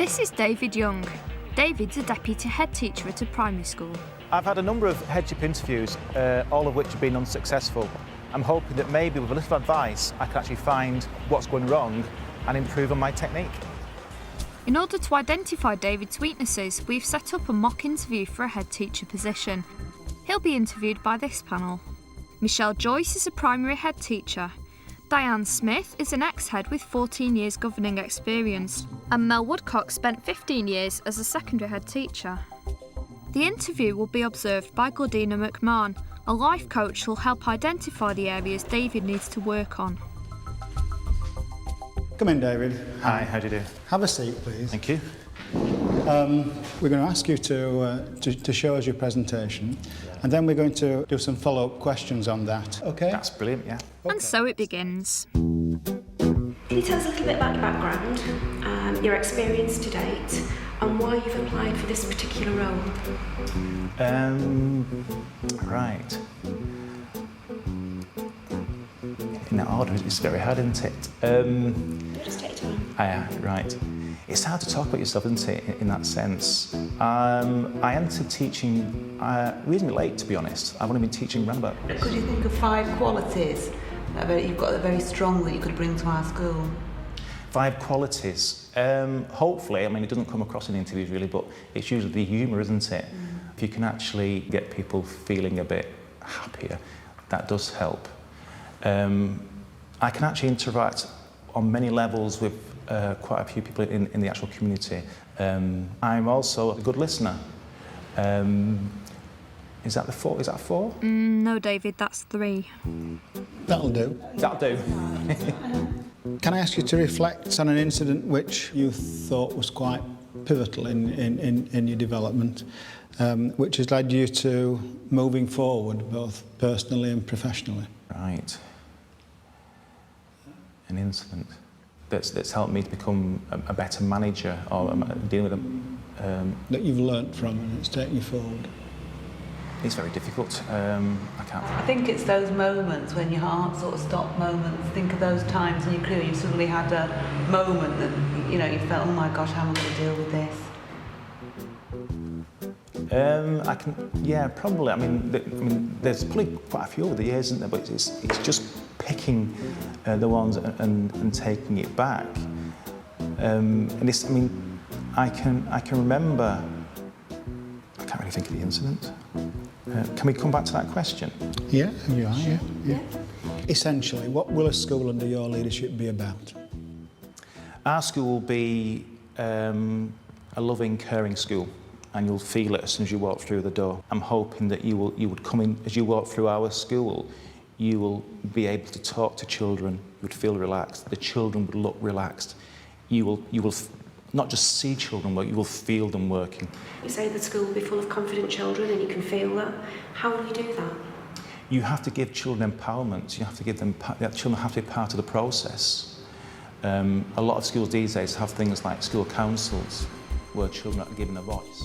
This is David Young. David's a deputy head teacher at a primary school. I've had a number of headship interviews, all of which have been unsuccessful. I'm hoping that maybe with a little advice I can actually find what's going wrong and improve on my technique. In order to identify David's weaknesses, we've set up a mock interview for a head teacher position. He'll be interviewed by this panel. Michelle Joyce is a primary head teacher. Diane Smith is an ex-head with 14 years governing experience. And Mel Woodcock spent 15 years as a secondary head teacher. The interview will be observed by Gordina McMahon, a life coach who'll help identify the areas David needs to work on. Come in, David. Hi, how do you do? Have a seat, please. Thank you. We're going to ask you to show us your presentation, and then we're going to do some follow-up questions on that. Okay? That's brilliant, yeah. And so it begins. Can you tell us a little bit about your background, your experience to date, and why you've applied for this particular role? Right. In that order, it's very hard, isn't it? Just take your time. Right. It's hard to talk about yourself, isn't it, in that sense. I entered teaching reasonably late, to be honest. I've only been teaching around about... Could you think of 5 qualities that you've got that are very strong that you could bring to our school? 5 qualities. Hopefully, I mean, it doesn't come across in interviews really, but it's usually the humour, isn't it? If you can actually get people feeling a bit happier, that does help. I can actually interact on many levels with quite a few people in the actual community. I'm also a good listener. Is that the 4? Is that 4? No, David, that's 3. That'll do. That'll do. Can I ask you to reflect on an incident which you thought was quite pivotal in your development, which has led you to moving forward, both personally and professionally? Right. An incident that's helped me to become a better manager or dealing with them. That you've learnt from and it's taken you forward? It's very difficult. I can't... I think it's those moments when your heart sort of stopped moments. Think of those times in your career you suddenly had a moment that, you know, you felt, oh my gosh, how am I going to deal with this? I can, yeah, probably. I mean, there's probably quite a few over the years, isn't there? But it's just picking the ones and taking it back. And it's, I mean, I can remember. I can't really think of the incident. Can we come back to that question? Yeah, you are. Yeah. Essentially, what will a school under your leadership be about? Our school will be a loving, caring school. And you'll feel it as soon as you walk through the door. I'm hoping that you would come in, as you walk through our school, you will be able to talk to children, you would feel relaxed, the children would look relaxed. You will not just see children work, you will feel them working. You say the school will be full of confident children and you can feel that. How will you do that? You have to give children empowerment, you have to give them, children have to be part of the process. A lot of schools these days have things like school councils, where children are given a voice.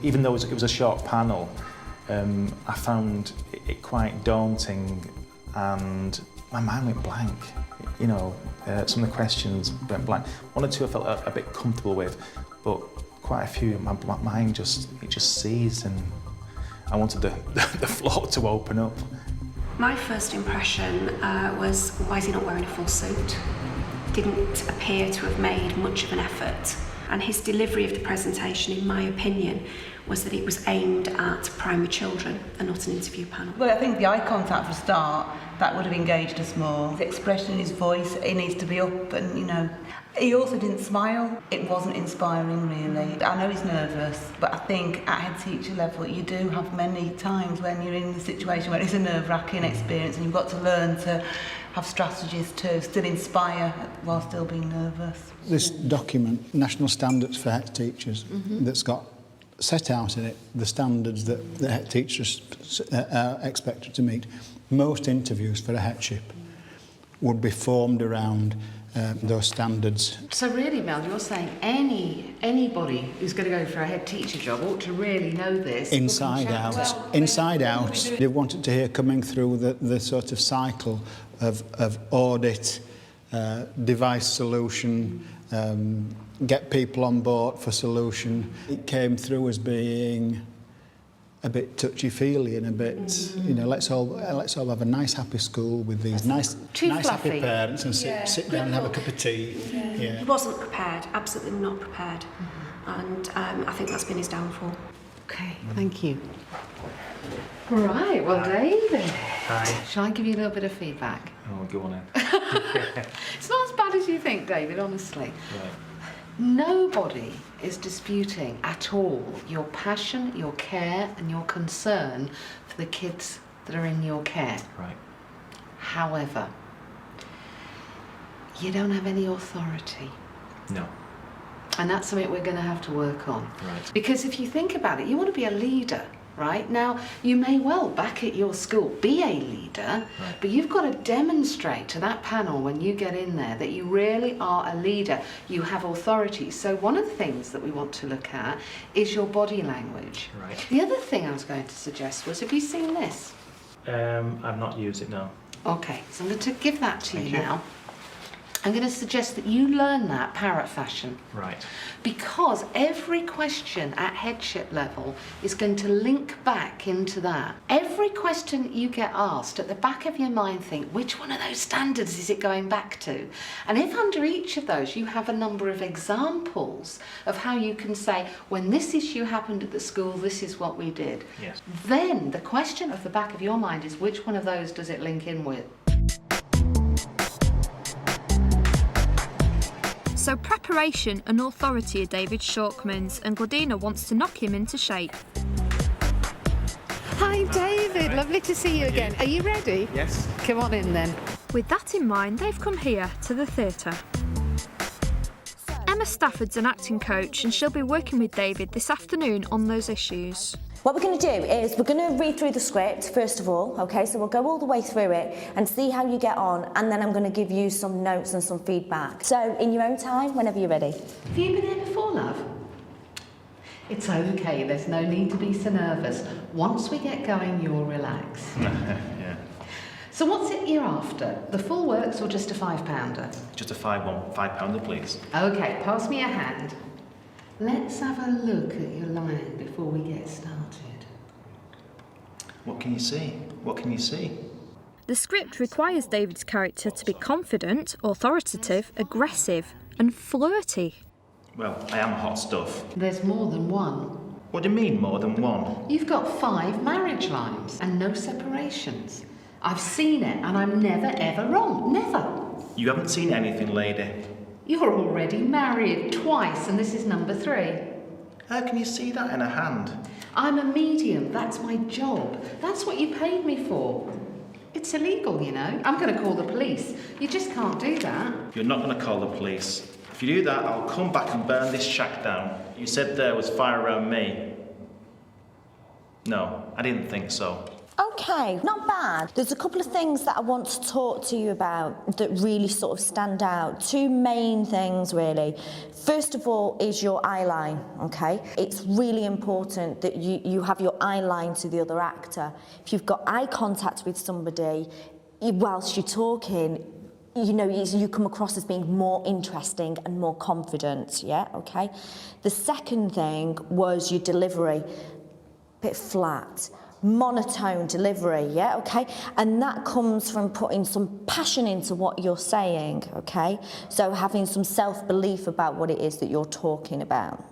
Even though it was a short panel, I found it quite daunting and my mind went blank. You know, some of the questions went blank. 1 or 2 I felt a bit comfortable with, but quite a few, my mind just seized and I wanted the floor to open up. My first impression was, why is he not wearing a full suit? Didn't appear to have made much of an effort. And his delivery of the presentation, in my opinion, was that it was aimed at primary children and not an interview panel. Well, I think the eye contact for a start, that would have engaged us more. His expression in his voice, he needs to be up and, you know. He also didn't smile. It wasn't inspiring, really. I know he's nervous, but I think at head teacher level, you do have many times when you're in the situation where it's a nerve-wracking experience and you've got to learn to have strategies to still inspire while still being nervous. This document, National Standards for Head Teachers, that's got set out in it the standards that the head teachers are expected to meet. Most interviews for a headship would be formed around those standards. So really, Mel, you're saying anybody who's going to go for a head teacher job ought to really know this? Inside out. Well, inside out. They wanted to hear coming through the sort of cycle of audit, device solution, get people on board for solution. It came through as being a bit touchy-feely and a bit, you know, let's all have a nice, happy school with these nice, happy parents and sit down and have a cup of tea. Yeah. He wasn't prepared, absolutely not prepared, and I think that's been his downfall. Okay, thank you. Right, well, David. Hi. Shall I give you a little bit of feedback? Oh, go on then. It's not as bad as you think, David, honestly. Right. Nobody is disputing at all your passion, your care and your concern for the kids that are in your care. Right. However, you don't have any authority. No. And that's something we're going to have to work on. Right. Because if you think about it, you want to be a leader, right? Now, you may well, back at your school, be a leader, but you've got to demonstrate to that panel when you get in there that you really are a leader. You have authority. So one of the things that we want to look at is your body language. Right. The other thing I was going to suggest was, have you seen this? I've not used it, no. Okay, so I'm going to give that to Thank you you. now. I'm going to suggest that you learn that parrot fashion. Right. Because every question at headship level is going to link back into that. Every question that you get asked, at the back of your mind think, which one of those standards is it going back to? And if under each of those you have a number of examples of how you can say, when this issue happened at the school, this is what we did. Yes. Then the question at the back of your mind is, which one of those does it link in with? So preparation and authority are David's shortcomings, and Gladina wants to knock him into shape. Hi David, lovely to see you again. Are you ready? Yes. Come on in then. With that in mind, they've come here to the theatre. Emma Stafford's an acting coach, and she'll be working with David this afternoon on those issues. What we're going to do is we're going to read through the script first of all, okay, so we'll go all the way through it and see how you get on, and then I'm going to give you some notes and some feedback. So in your own time, whenever you're ready. Have you been here before, love? It's okay, there's no need to be so nervous. Once we get going, you'll relax. Yeah. So what's it you're after? The full works or just a £5-pounder? Just a £5 please. Okay, pass me a hand. Let's have a look at your line before we get started. What can you see? What can you see? The script requires David's character to be confident, authoritative, aggressive, and flirty. Well, I am hot stuff. There's more than one. What do you mean, more than one? You've got 5 marriage lines and no separations. I've seen it and I'm never ever wrong. Never. You haven't seen anything, lady. You're already married twice and this is number 3. How can you see that in a hand? I'm a medium, that's my job. That's what you paid me for. It's illegal, you know. I'm going to call the police. You just can't do that. You're not going to call the police. If you do that, I'll come back and burn this shack down. You said there was fire around me. No, I didn't think so. Okay, not bad. There's a couple of things that I want to talk to you about that really sort of stand out. 2 main things, really. First of all is your eye line, okay? It's really important that you have your eye line to the other actor. If you've got eye contact with somebody whilst you're talking, you know, you come across as being more interesting and more confident, yeah, okay? The second thing was your delivery. Bit flat. Monotone delivery, yeah, okay? And that comes from putting some passion into what you're saying, okay? So having some self-belief about what it is that you're talking about.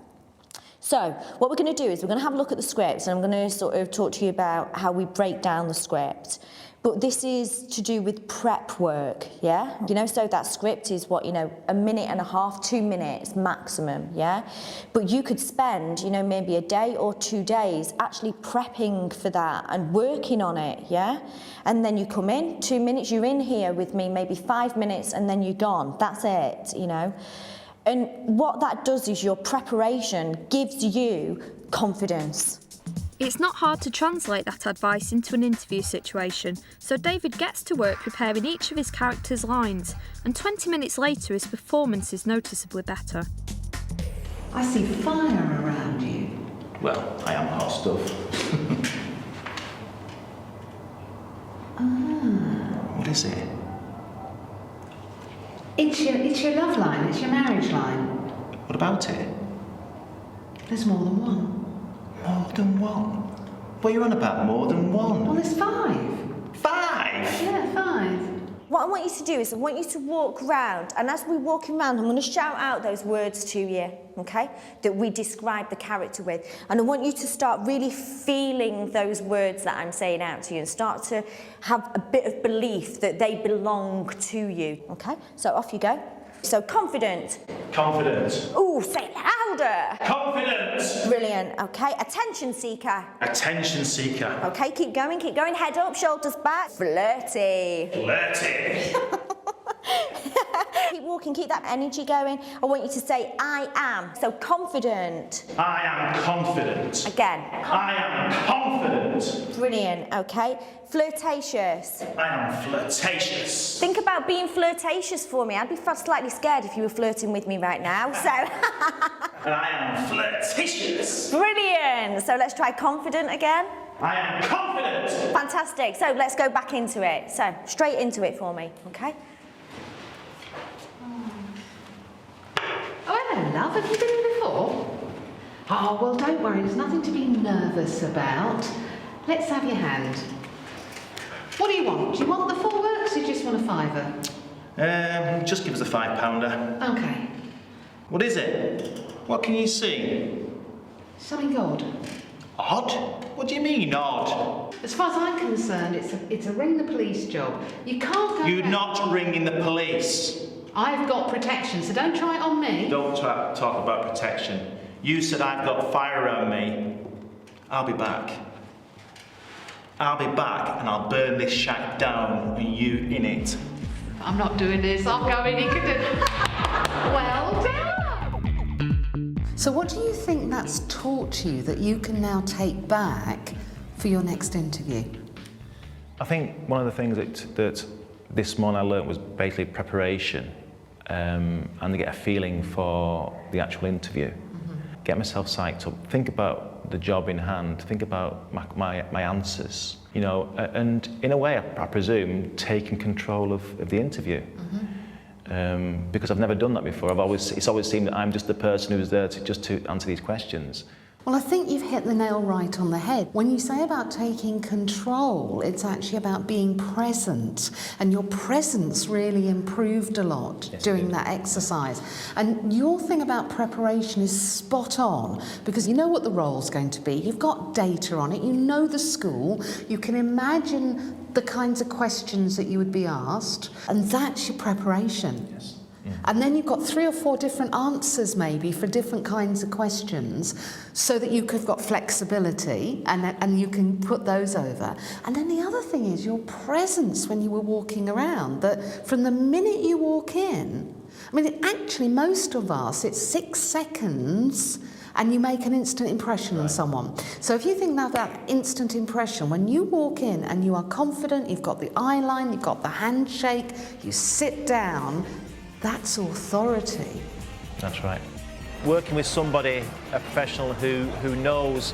So what we're going to do is we're going to have a look at the script, and I'm going to sort of talk to you about how we break down the script. But this is to do with prep work, yeah? You know, so that script is what, you know, 1.5 minutes, 2 minutes maximum, yeah? But you could spend, you know, maybe a day or 2 days actually prepping for that and working on it, yeah? And then you come in, 2 minutes, you're in here with me, maybe 5 minutes, and then you're gone. That's it, you know? And what that does is your preparation gives you confidence. It's not hard to translate that advice into an interview situation, so David gets to work preparing each of his characters' lines, and 20 minutes later his performance is noticeably better. I see fire around you. Well, I am hot stuff. Ah. What is it? It's your love line, it's your marriage line. What about it? There's more than one. More than one? What are you on about, more than one? Well, there's 5. 5? Yeah, 5. What I want you to do is I want you to walk round, and as we're walking round, I'm going to shout out those words to you, okay, that we describe the character with. And I want you to start really feeling those words that I'm saying out to you and start to have a bit of belief that they belong to you, okay? So off you go. So confident. Confident. Ooh, say it louder. Confident. Brilliant, okay. Attention seeker. Attention seeker. Okay, keep going, keep going. Head up, shoulders back. Flirty. Flirty. Keep walking, keep that energy going. I want you to say, I am. So confident. I am confident. Again. I am confident. Brilliant, okay. Flirtatious. I am flirtatious. Think about being flirtatious for me. I'd be slightly scared if you were flirting with me right now, so. And I am flirtatious. Brilliant. So let's try confident again. I am confident. Fantastic. So let's go back into it. So straight into it for me, okay? Oh, hello, love. Have you been here before? Oh, well, don't worry. There's nothing to be nervous about. Let's have your hand. What do you want? Do you want the full works or do you just want a £5? Just give us a £5. Okay. What is it? What can you see? Something odd. Odd? What do you mean, odd? As far as I'm concerned, it's a ring the police job. You can't go You're around- not ringing the police. I've got protection, so don't try it on me. Don't talk about protection. You said I've got fire around me. I'll be back. I'll be back and I'll burn this shack down and you in it. I'm not doing this. I'm going. You can do it. Well done. So what do you think that's taught you that you can now take back for your next interview? I think one of the things that this morning I learnt was basically preparation and to get a feeling for the actual interview. Get myself psyched up, think about the job in hand, think about my answers, you know, and in a way, I presume, taking control of the interview. Because I've never done that before. It's always seemed that I'm just the person who's there to answer these questions. Well, I think you've hit the nail right on the head. When you say about taking control, it's actually about being present. And your presence really improved a lot doing that exercise. And your thing about preparation is spot on, because you know what the role's going to be. You've got data on it. You know the school. You can imagine the kinds of questions that you would be asked. And that's your preparation. Yes. And then you've got 3 or 4 different answers maybe for different kinds of questions so that you could have got flexibility and you can put those over. And then the other thing is your presence when you were walking around, that from the minute you walk in, I mean, actually most of us, it's 6 seconds and you make an instant impression on someone. So if you think about that instant impression, when you walk in and you are confident, you've got the eye line, you've got the handshake, you sit down, that's authority. That's right. Working with somebody, a professional who knows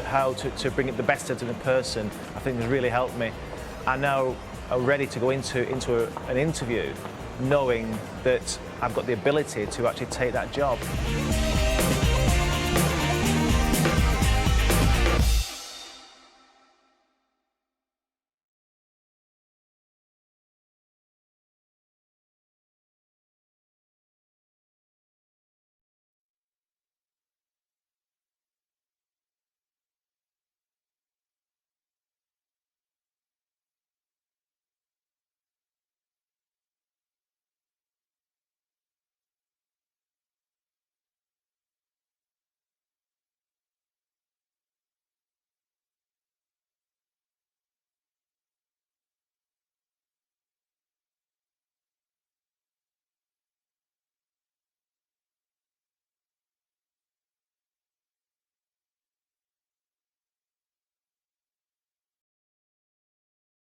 how to bring it the best out of a person, I think has really helped me. I now am ready to go into an interview knowing that I've got the ability to actually take that job.